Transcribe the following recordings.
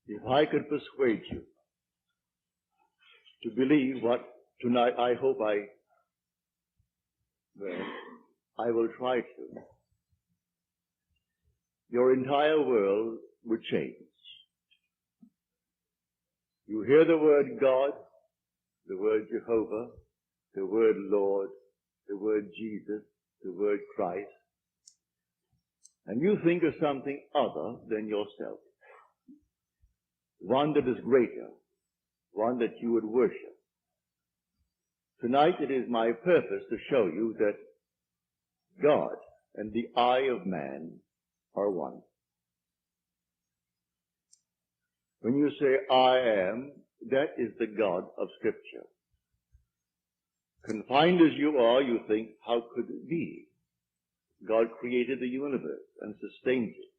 If I could persuade you to believe what tonight I hope I will try to, your entire world would change. You hear the word God, the word Jehovah, the word Lord, the word Jesus, the word Christ, and you think of something other than yourself, one that is greater, one that you would worship. Tonight it is my purpose to show you that God and the eye of man are one. When you say, I am, that is the God of Scripture. Confined as you are, you think, how could it be? God created the universe and sustains it.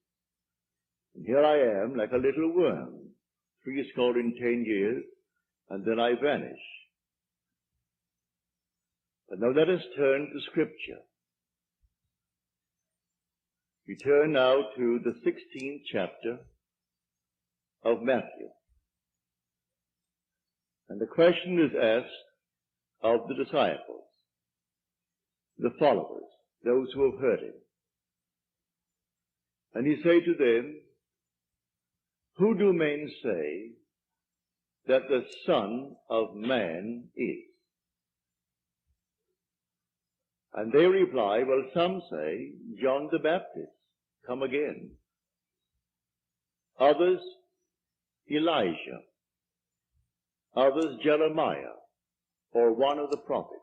And here I am, like a little worm, 70 in 10 years, and then I vanish. But now let us turn to Scripture. We turn now to the 16th chapter of Matthew. And the question is asked of the disciples, the followers, those who have heard him. And he said to them, who do men say that the Son of Man is? And they reply, well, some say John the Baptist, come again. Others, Elijah. Others, Jeremiah, or one of the prophets.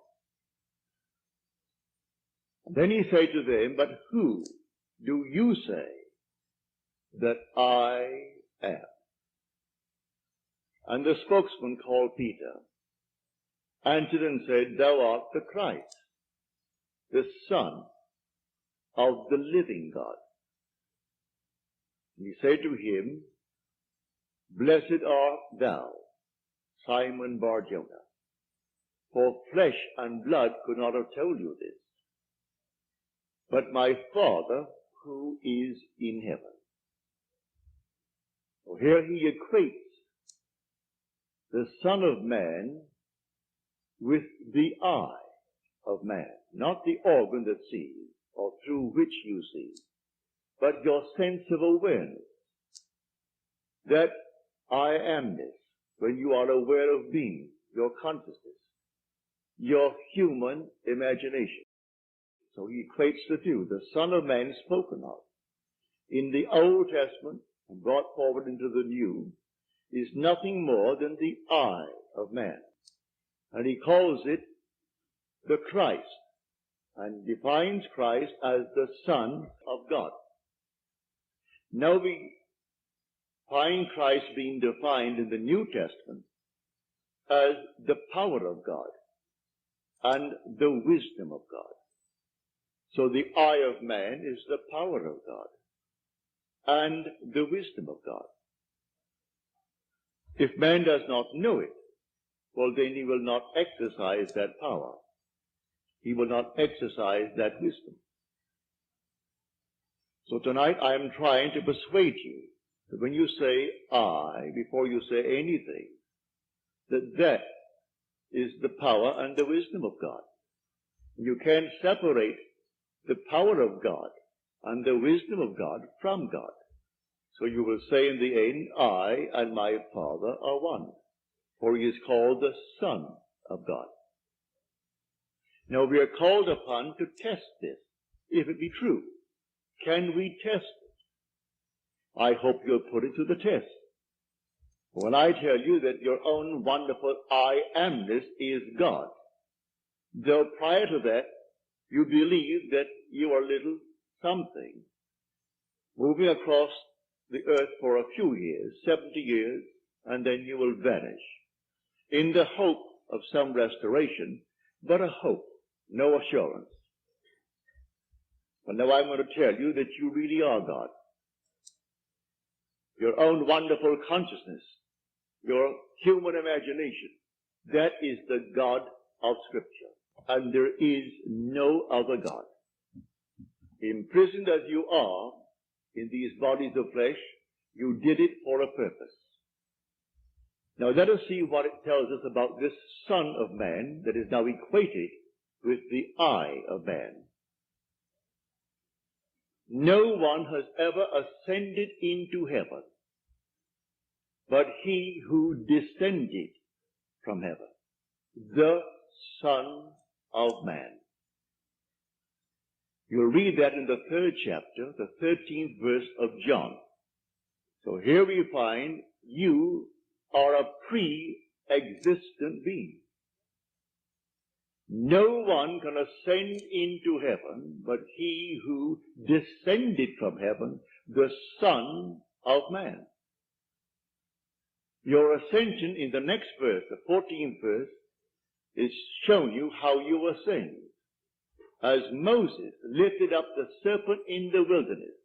And then he said to them, but who do you say that I am? And the spokesman called Peter answered and said, thou art the Christ, the Son of the living God. And he said to him, blessed art thou, Simon Bar-Jonah, for flesh and blood could not have told you this, but my Father who is in heaven. So here he equates the Son of Man with the eye of man, not the organ that sees or through which you see, but your sense of awareness, that I amness, when you are aware of being, your consciousness, your human imagination. So he equates the two, the Son of Man spoken of in the Old Testament and brought forward into the New is nothing more than the eye of man. And he calls it the Christ, and defines Christ as the Son of God. Now we find Christ being defined in the New Testament as the power of God and the wisdom of God. So the eye of man is the power of God and the wisdom of God. If man does not know it, well, then he will not exercise that power. He will not exercise that wisdom. So tonight I am trying to persuade you that when you say I, before you say anything, that is the power and the wisdom of God. You can't separate the power of God and the wisdom of God from God. So you will say in the end, I and my Father are one, for he is called the Son of God. Now we are called upon to test this, if it be true. Can we test it? I hope you'll put it to the test. When I tell you that your own wonderful I amness is God, though prior to that you believe that you are little something, moving across the earth for a few years, 70 years, and then you will vanish, in the hope of some restoration, but a hope, no assurance. But now I'm going to tell you that you really are God. Your own wonderful consciousness, your human imagination, that is the God of Scripture. And there is no other God. Imprisoned as you are in these bodies of flesh, you did it for a purpose. Now let us see what it tells us about this Son of Man that is now equated with the eye of man. No one has ever ascended into heaven but he who descended from heaven, the Son of Man. You'll read that in the 3rd chapter, the 13th verse of John. So here we find you are a pre-existent being. No one can ascend into heaven but he who descended from heaven, the Son of Man. Your ascension in the next verse, the 14th verse, is showing you how you ascend. As Moses lifted up the serpent in the wilderness,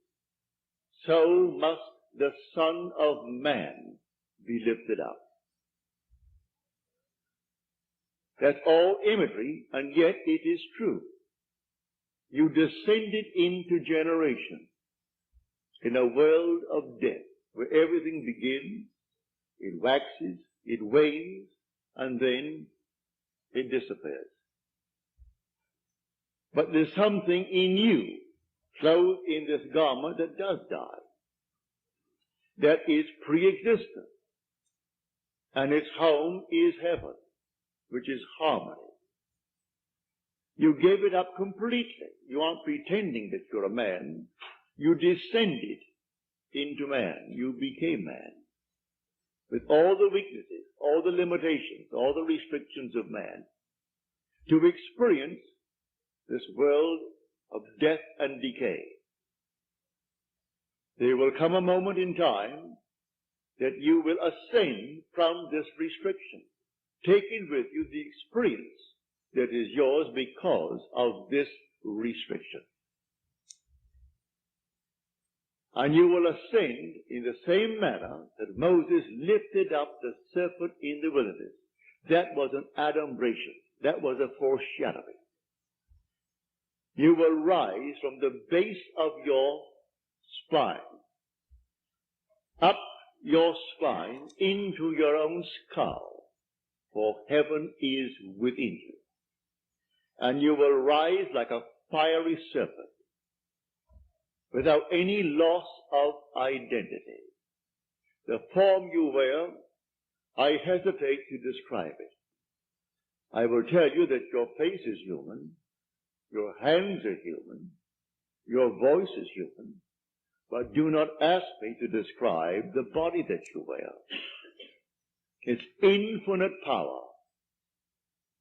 so must the Son of Man be lifted up. That's all imagery, and yet it is true. You descended into generation in a world of death, where everything begins, it waxes, it wanes, and then it disappears. But there's something in you, clothed in this garment, that does die. That is pre-existent. And its home is heaven, which is harmony. You gave it up completely. You aren't pretending that you're a man. You descended into man. You became man. With all the weaknesses, all the limitations, all the restrictions of man, to experience this world of death and decay. There will come a moment in time that you will ascend from this restriction, taking with you the experience that is yours because of this restriction. And you will ascend in the same manner that Moses lifted up the serpent in the wilderness. That was an adumbration. That was a foreshadowing. You will rise from the base of your spine, up your spine into your own skull, for heaven is within you. And you will rise like a fiery serpent, without any loss of identity. The form you wear, I hesitate to describe it. I will tell you that your face is human, your hands are human, your voice is human, but do not ask me to describe the body that you wear. It's infinite power,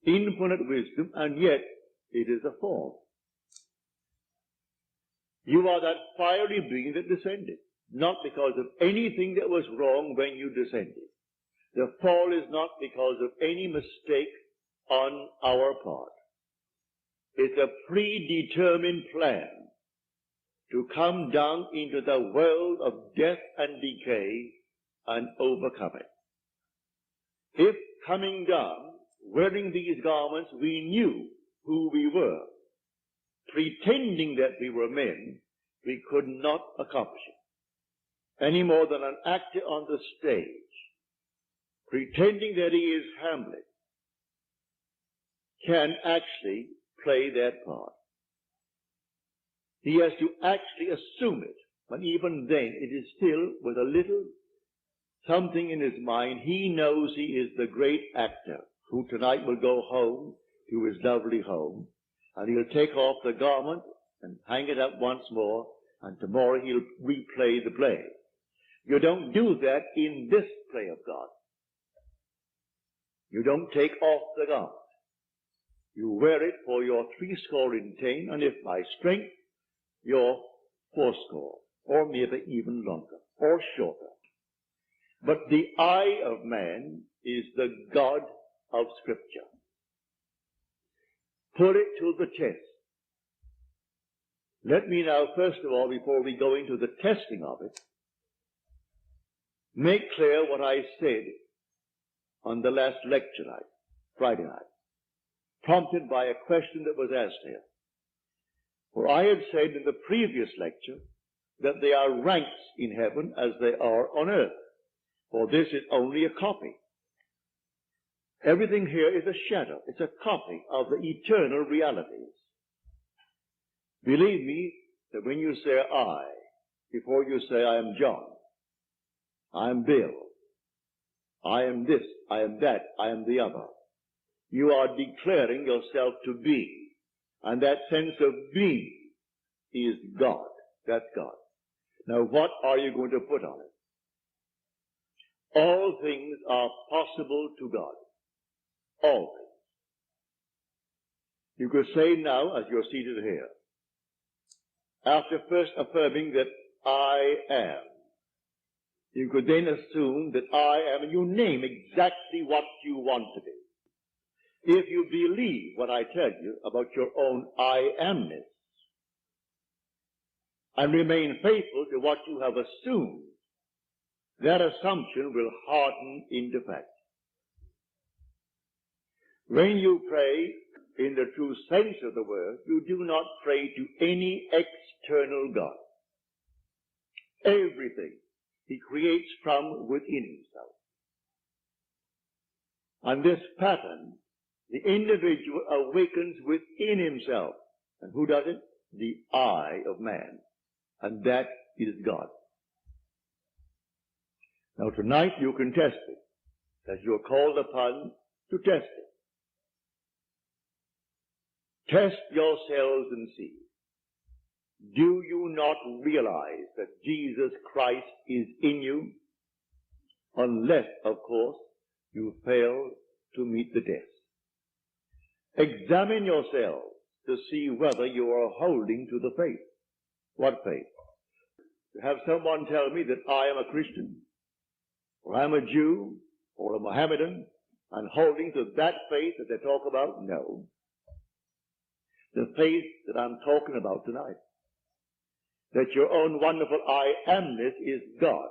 infinite wisdom, and yet it is a form. You are that fiery being that descended, not because of anything that was wrong when you descended. The fall is not because of any mistake on our part. It's a predetermined plan to come down into the world of death and decay and overcome it. If coming down, wearing these garments, we knew who we were, pretending that we were men, we could not accomplish it. Any more than an actor on the stage, pretending that he is Hamlet, can actually play that part. He has to actually assume it, but even then it is still with a little something in his mind. He knows he is the great actor who tonight will go home to his lovely home, and he'll take off the garment and hang it up once more, and tomorrow he'll replay the play. You don't do that in this play of God. You don't take off the garment. You wear it for your 70, and if by strength, your 80, or maybe even longer, or shorter. But the eye of man is the God of Scripture. Put it to the test. Let me now, first of all, before we go into the testing of it, make clear what I said on the last lecture night, Friday night, prompted by a question that was asked here. For I had said in the previous lecture that there are ranks in heaven as they are on earth, for this is only a copy. Everything here is a shadow. It's a copy of the eternal realities. Believe me that when you say I, before you say I am John, I am Bill, I am this, I am that, I am the other, you are declaring yourself to be. And that sense of being is God. That's God. Now what are you going to put on it? All things are possible to God. All things. You could say now, as you're seated here, after first affirming that I am, you could then assume that I am, and you name exactly what you want to be. If you believe what I tell you about your own I amness, and remain faithful to what you have assumed, that assumption will harden into fact. When you pray in the true sense of the word, you do not pray to any external God. Everything he creates from within himself. And this pattern, the individual awakens within himself. And who does it? The I of man. And that is God. Now tonight you can test it, as you are called upon to test it. Test yourselves and see. Do you not realize that Jesus Christ is in you? Unless, of course, you fail to meet the test. Examine yourselves to see whether you are holding to the faith. What faith? To have someone tell me that I am a Christian, or I'm a Jew, or a Mohammedan, and holding to that faith that they talk about? No. The faith that I'm talking about tonight. That your own wonderful I amness is God.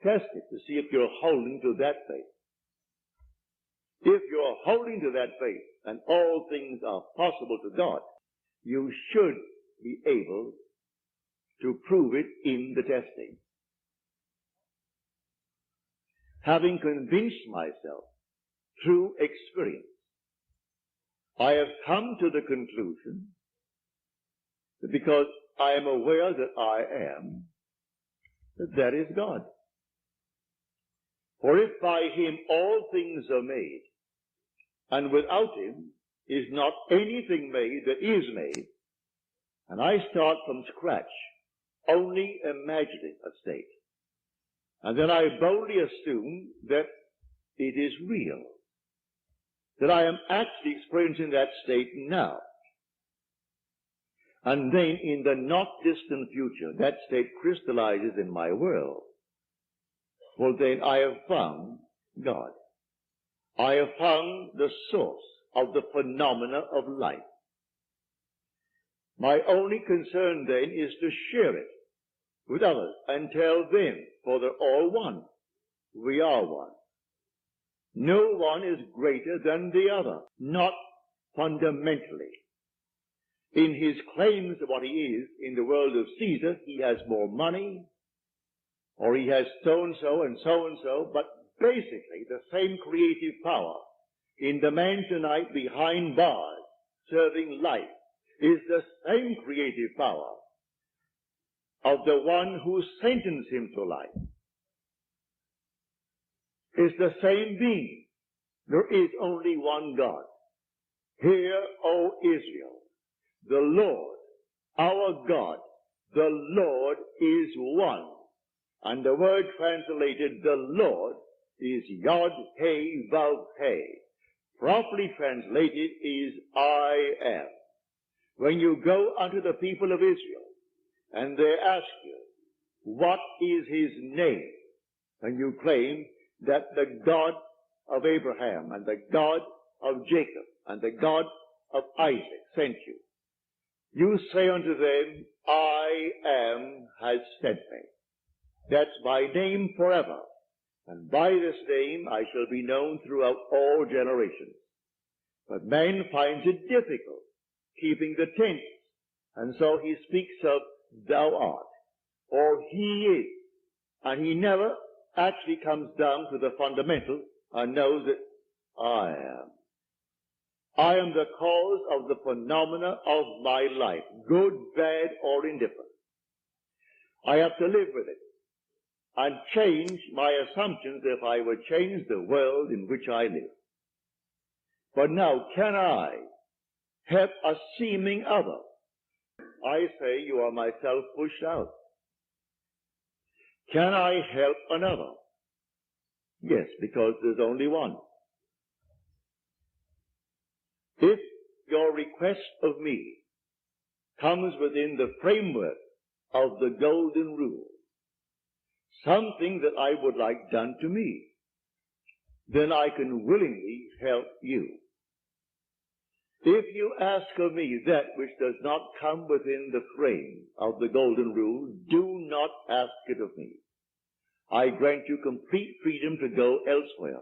Test it to see if you're holding to that faith. If you're holding to that faith, and all things are possible to God, you should be able to prove it in the testing. Having convinced myself through experience, I have come to the conclusion that because I am aware that I am, that is God. For if by him all things are made, and without him is not anything made that is made, and I start from scratch, only imagining a state, and then I boldly assume that it is real, that I am actually experiencing that state now. And then in the not distant future, that state crystallizes in my world. Well, then I have found God. I have found the source of the phenomena of life. My only concern then is to share it with others and tell them, for they're all one. We are one. No one is greater than the other, not fundamentally. In his claims of what he is in the world of Caesar, he has more money, or he has so-and-so and so-and-so, but basically the same creative power in the man tonight behind bars serving life is the same creative power of the one who sentenced him to life. It's the same being. There is only one God. Hear, O Israel, the Lord, our God, the Lord is one. And the word translated, the Lord, is Yod He Vav He. Properly translated is I am. When you go unto the people of Israel, and they ask you, what is his name? And you claim that the God of Abraham, and the God of Jacob, and the God of Isaac sent you. You say unto them, I am has sent me. That's my name forever. And by this name I shall be known throughout all generations. But man finds it difficult keeping the tense. And so he speaks of thou art, or he is. And he never actually comes down to the fundamental and knows that I am. I am the cause of the phenomena of my life, good, bad, or indifferent. I have to live with it and change my assumptions if I would change the world in which I live. But now, can I help a seeming other? I say you are myself pushed out. Can I help another? Yes, because there's only one. If your request of me comes within the framework of the golden rule, something that I would like done to me, then I can willingly help you. If you ask of me that which does not come within the frame of the golden rule, do not ask it of me. I grant you complete freedom to go elsewhere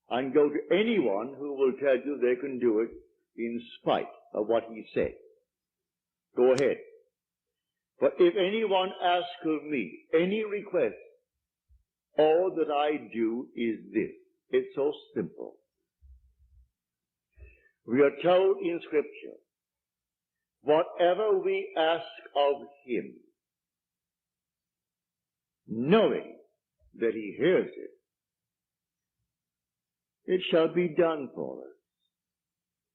and go to anyone who will tell you they can do it in spite of what he said. Go ahead. But if anyone asks of me any request, all that I do is this. It's so simple. We are told in Scripture, whatever we ask of him, knowing that he hears it, it shall be done for us.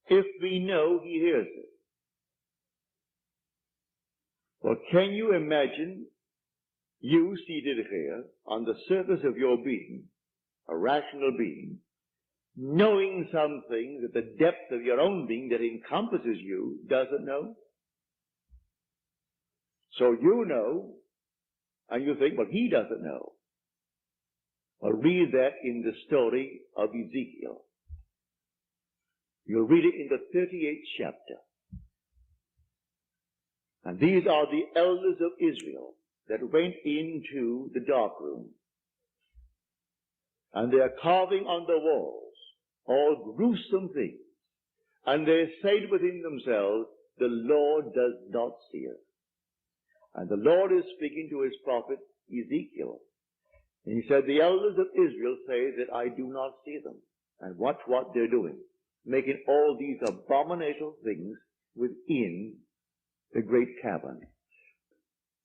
If we know he hears it. Well, can you imagine you seated here on the surface of your being, a rational being, knowing something that the depth of your own being that encompasses you doesn't know? So you know, and you think, well, he doesn't know. Well, read that in the story of Ezekiel. You'll read it in the 38th chapter. And these are the elders of Israel that went into the dark room. And they are carving on the walls all gruesome things. And they said within themselves, the Lord does not see us. And the Lord is speaking to his prophet Ezekiel. And he said, the elders of Israel say that I do not see them. And watch what they're doing. Making all these abominable things within the great cavern.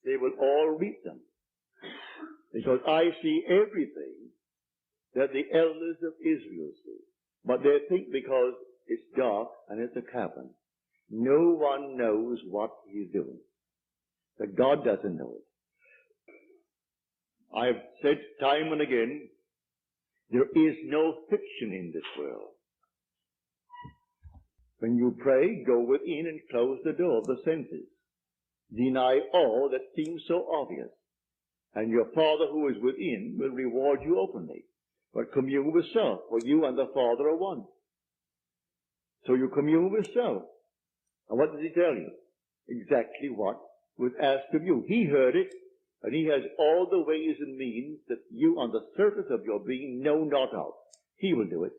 They will all reap them. Because I see everything that the elders of Israel see. But they think because it's dark and it's a cavern, no one knows what he's doing. That God doesn't know it. I've said time and again, there is no fiction in this world. When you pray, go within and close the door of the senses. Deny all that seems so obvious. And your Father who is within will reward you openly. But commune with self, for you and the Father are one. So you commune with self. And what does he tell you? Exactly what was asked of you. He heard it, and he has all the ways and means that you on the surface of your being know not of. He will do it.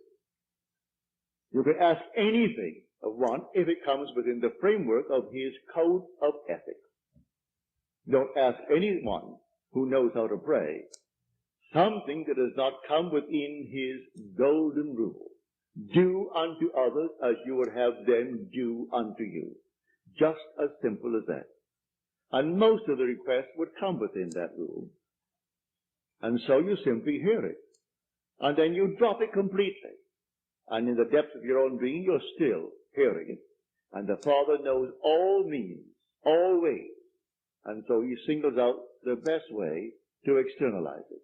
You can ask anything of one if it comes within the framework of his code of ethics. Don't ask anyone who knows how to pray something that does not come within his golden rule. Do unto others as you would have them do unto you. Just as simple as that. And most of the requests would come within that rule. And so you simply hear it. And then you drop it completely. And in the depths of your own being, you're still hearing it. And the Father knows all means, all ways. And so he singles out the best way to externalize it.